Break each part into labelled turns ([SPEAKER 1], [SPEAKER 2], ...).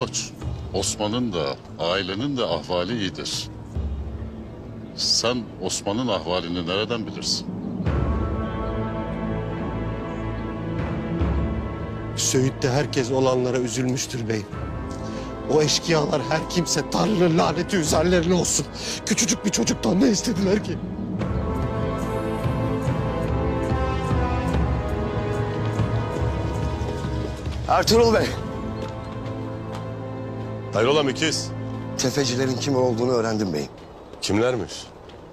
[SPEAKER 1] Koç, Osman'ın da ailenin de ahvali iyidir. Sen Osman'ın ahvalini nereden bilirsin?
[SPEAKER 2] Söğüt'te herkes olanlara üzülmüştür beyim. O eşkıyalar her kimse Tanrı'nın laneti üzerlerine olsun. Küçücük bir çocuktan ne istediler ki?
[SPEAKER 3] Ertuğrul Bey,
[SPEAKER 4] Hayrola Mikiz?
[SPEAKER 3] tefecilerin kim olduğunu öğrendim beyim.
[SPEAKER 4] Kimlermiş?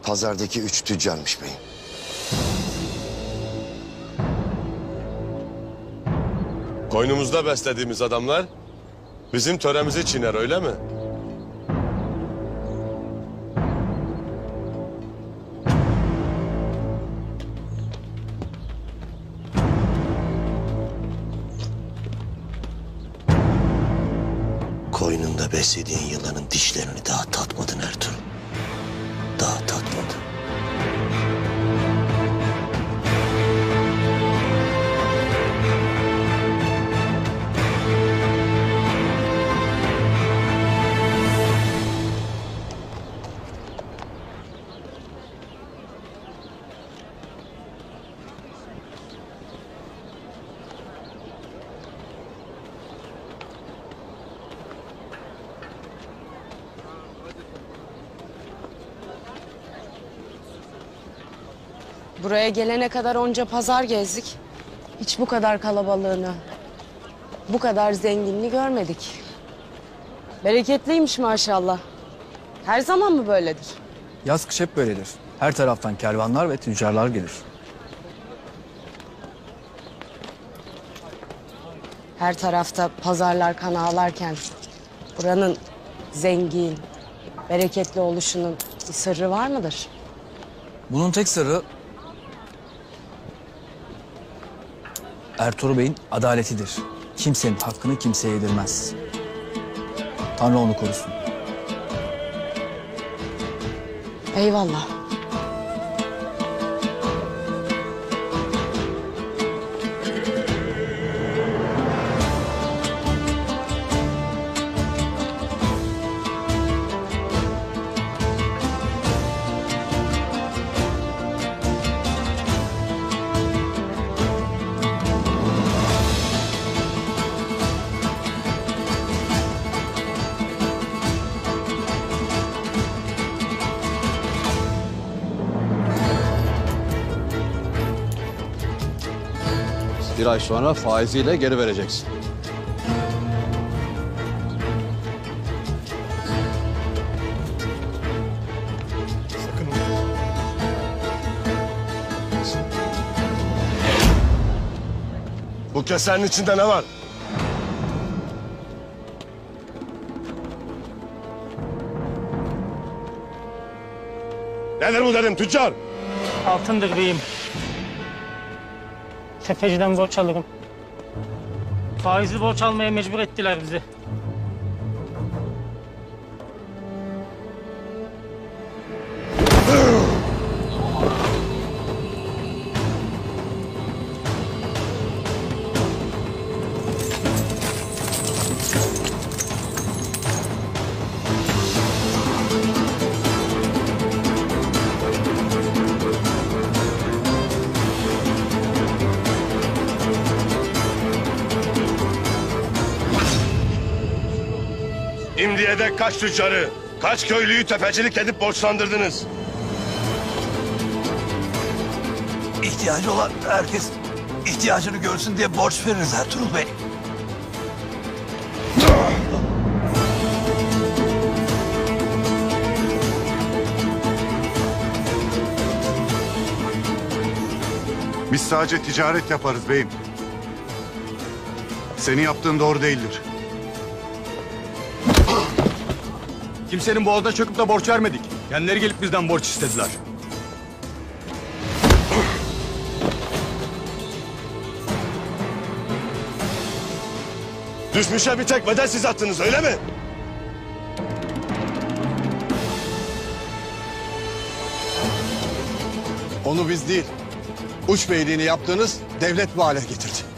[SPEAKER 3] Pazardaki 3 tüccarmış beyim.
[SPEAKER 4] Koynumuzda beslediğimiz adamlar bizim töremizi çiğner, öyle mi?
[SPEAKER 3] Koynunda beslediğin yılanın dişlerini daha tatmadın Ertuğrul. Daha tatmadın.
[SPEAKER 5] Buraya gelene kadar onca pazar gezdik. Hiç bu kadar kalabalığını, bu kadar zenginliği görmedik. Bereketliymiş maşallah. Her zaman mı böyledir?
[SPEAKER 6] Yaz kış hep böyledir. Her taraftan kervanlar ve tüccarlar gelir.
[SPEAKER 5] Her tarafta pazarlar kan ağlarken buranın zengin, bereketli oluşunun bir sırrı var mıdır?
[SPEAKER 6] Bunun tek sırrı Ertuğrul Bey'in adaletidir. Kimsenin hakkını kimseye yedirmez. Tanrı onu korusun.
[SPEAKER 5] Eyvallah.
[SPEAKER 7] Bir ay sonra faiziyle geri vereceksin.
[SPEAKER 4] Bu kesenin içinde ne var? Nedir bu dedim tüccar?
[SPEAKER 8] Altındır beyim. Tefeciden borç alırım. Faizli borç almaya mecbur ettiler bizi.
[SPEAKER 4] Şimdiye dek kaç tüccarı, kaç köylüyü tefecilik edip borçlandırdınız?
[SPEAKER 9] İhtiyacı olan herkes ihtiyacını görsün diye borç veririz Ertuğrul Bey.
[SPEAKER 10] Biz sadece ticaret yaparız beyim. Senin yaptığın doğru değildir.
[SPEAKER 7] Kimsenin boğazına çöküp de borç vermedik. Kendileri gelip bizden borç istediler.
[SPEAKER 4] Düşmüşe bir tek bedel siz attınız, öyle mi?
[SPEAKER 7] Onu biz değil, uç beyliğini yaptığınız devlet bu hale getirdi.